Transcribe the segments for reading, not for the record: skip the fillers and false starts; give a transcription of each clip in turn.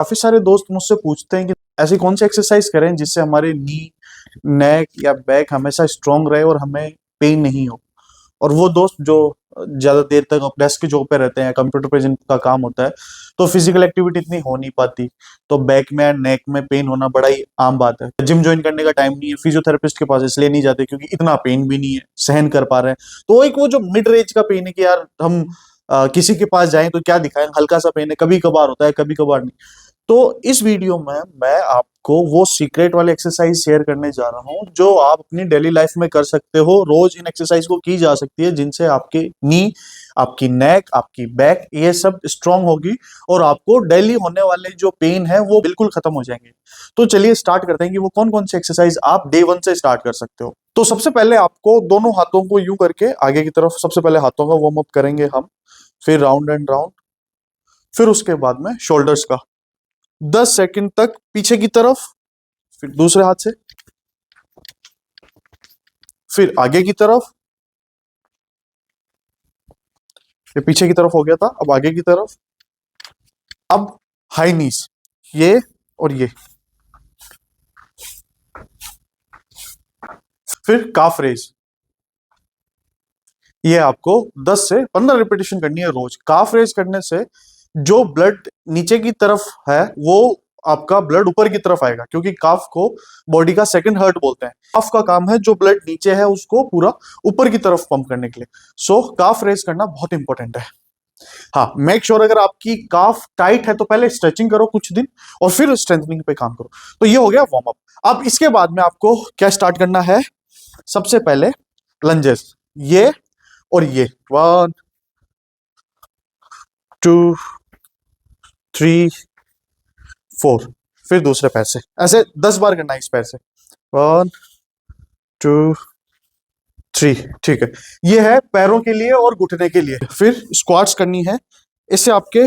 काफी सारे दोस्त मुझसे पूछते हैं कि ऐसी कौन सी एक्सरसाइज करें जिससे हमारे नी, नेक या बैक हमेशा स्ट्रांग रहे और हमें पेन नहीं हो। और वो दोस्त जो ज्यादा देर तक डेस्क के जॉब पे रहते हैं, कंप्यूटर पे जिनका काम होता है, तो फिजिकल एक्टिविटी इतनी हो नहीं पाती, तो बैक में नेक में पेन होना बड़ा ही आम बात है। जिम ज्वाइन करने का टाइम नहीं है, फिजियोथेरेपिस्ट के पास इसलिए नहीं जाते क्योंकि इतना पेन भी नहीं है, सहन कर पा रहे हैं। तो एक वो जो मिड रेंज का पेन है कि यार हम किसी के पास जाएं तो क्या दिखाएं, हल्का सा पेन है, कभी कभार होता है, कभी कभार नहीं। तो इस वीडियो में मैं आपको वो सीक्रेट वाली एक्सरसाइज शेयर करने जा रहा हूं जो आप अपनी डेली लाइफ में कर सकते हो। रोज इन एक्सरसाइज को की जा सकती है जिनसे आपकी नी, आपकी नेक, आपकी बैक ये सब स्ट्रांग होगी और आपको डेली होने वाले जो पेन है वो बिल्कुल खत्म हो जाएंगे। तो चलिए स्टार्ट करते हैं कि वो कौन कौन सी एक्सरसाइज आप डे 1 से स्टार्ट कर सकते हो। तो सबसे पहले आपको दोनों हाथों को यूं करके आगे की तरफ, सबसे पहले हाथों का वार्म अप करेंगे हम, फिर राउंड एंड राउंड, फिर उसके बाद में शोल्डर्स का 10 सेकंड तक पीछे की तरफ, फिर दूसरे हाथ से, फिर आगे की तरफ, ये पीछे की तरफ हो गया था, अब आगे की तरफ। अब हाई नीज, ये और ये, फिर काफ रेज। ये आपको 10 से 15 रिपीटेशन करनी है रोज। काफ रेज करने से जो ब्लड नीचे की तरफ है वो आपका ब्लड ऊपर की तरफ आएगा, क्योंकि काफ को बॉडी का सेकंड हार्ट बोलते हैं। काफ का काम है जो ब्लड नीचे है उसको पूरा ऊपर की तरफ पंप करने के लिए। सो काफ रेज करना बहुत इंपॉर्टेंट है। हाँ, मेक श्योर अगर आपकी काफ टाइट है तो पहले स्ट्रेचिंग करो कुछ दिन और फिर स्ट्रेंथनिंग पे काम करो। तो ये हो गया वार्म अप। अब इसके बाद में आपको क्या स्टार्ट करना है? सबसे पहले लंजेस, ये और ये, 1 2 3 4, फिर दूसरे पैर से ऐसे 10 बार करना है इस पैर से, 1 2 3। ठीक है, ये है पैरों के लिए और घुटने के लिए। फिर स्क्वाट्स करनी है, इससे आपके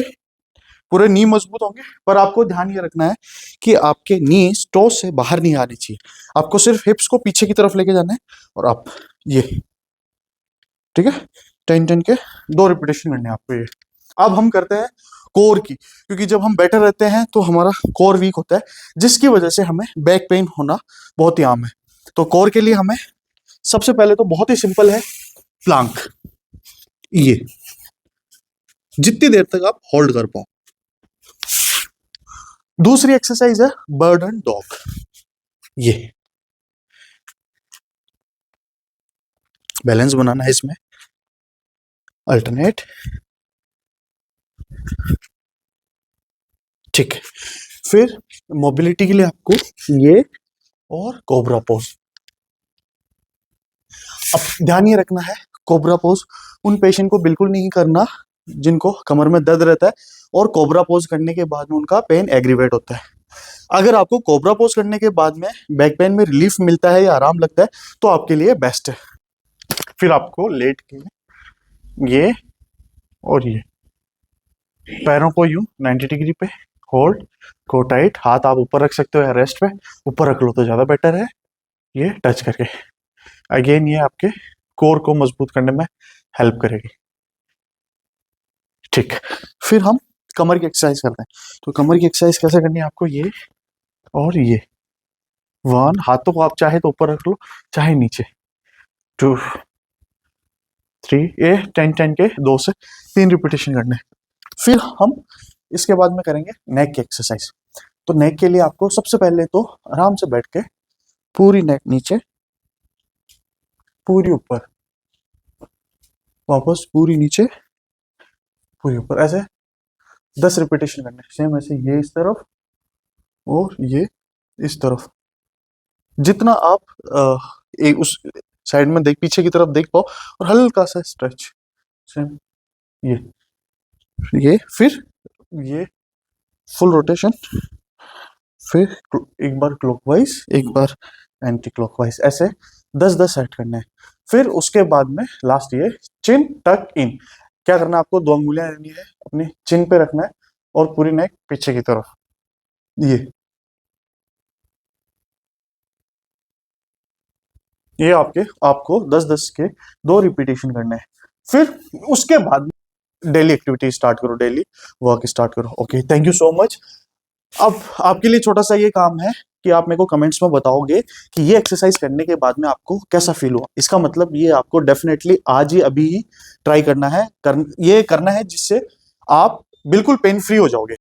पूरे नी मजबूत होंगे। पर आपको ध्यान ये रखना है कि आपके नी टो से बाहर नहीं आनी चाहिए, आपको सिर्फ हिप्स को पीछे की तरफ लेके जाना है। और आप ये, ठीक है, 10 के 2 रिपीटेशन करने हैं आपको ये। अब हम करते हैं कोर की, क्योंकि जब हम बैठे रहते हैं तो हमारा कोर वीक होता है, जिसकी वजह से हमें बैक पेन होना बहुत ही आम है। तो कोर के लिए हमें सबसे पहले तो बहुत ही सिंपल है, प्लांक। ये जितनी देर तक आप होल्ड कर पाओ। दूसरी एक्सरसाइज है बर्ड एंड डॉग। ये बैलेंस बनाना है इसमें, अल्टरनेट। ठीक है, फिर मोबिलिटी के लिए आपको ये और कोबरा पोज। अब ध्यान ये रखना है, कोबरा पोज उन पेशेंट को बिल्कुल नहीं करना जिनको कमर में दर्द रहता है और कोबरा पोज करने के बाद में उनका पेन एग्रीवेट होता है। अगर आपको कोबरा पोज करने के बाद में बैक पेन में रिलीफ मिलता है या आराम लगता है तो आपके लिए बेस्ट है। फिर आपको लेट के ये और ये पैरों को यूं 90 डिग्री पे होल्ड को टाइट, हाथ आप ऊपर रख सकते हो या रेस्ट पे, ऊपर रख लो तो ज्यादा बेटर है। ये टच करके अगेन ये आपके कोर को मजबूत करने में हेल्प करेगी। ठीक, फिर हम कमर की एक्सरसाइज करते हैं। तो कमर की एक्सरसाइज कैसे करनी है आपको? ये और ये, 1, हाथों को आप चाहे तो ऊपर रख लो चाहे नीचे, 2 3, ये 10 के 2 से 3 रिपीटेशन करने। फिर हम इसके बाद में करेंगे नेक की एक्सरसाइज। तो नेक के लिए आपको सबसे पहले तो आराम से बैठ के पूरी नेक नीचे, पूरी ऊपर, वापस पूरी नीचे, पूरी ऊपर, ऐसे 10 रिपीटेशन करने। सेम ऐसे ये इस तरफ और ये इस तरफ, जितना आप एक उस साइड में देख, पीछे की तरफ देख पाओ, और हल्का सा स्ट्रेच। सेम ये फिर ये फुल रोटेशन, फिर एक बार क्लॉकवाइज एक बार एंटी क्लॉकवाइज, ऐसे 10-10 सेट करने हैं। फिर उसके बाद में लास्ट ये चिन टक इन। क्या करना है आपको? 2 अंगुलियां लेनी है, अपनी चिन पे रखना है और पूरी नेक पीछे की तरफ। ये आपको 10-10 के 2 रिपीटेशन करने हैं। फिर उसके बाद डेली एक्टिविटी स्टार्ट करो, डेली वर्क स्टार्ट करो। Okay, thank you so much. अब आपके लिए छोटा सा ये काम है कि आप मेरे को कमेंट्स में बताओगे कि ये एक्सरसाइज करने के बाद में आपको कैसा फील हुआ। इसका मतलब ये आपको डेफिनेटली आज ही अभी ही ट्राई करना है, ये करना है जिससे आप बिल्कुल पेन फ्री हो जाओगे।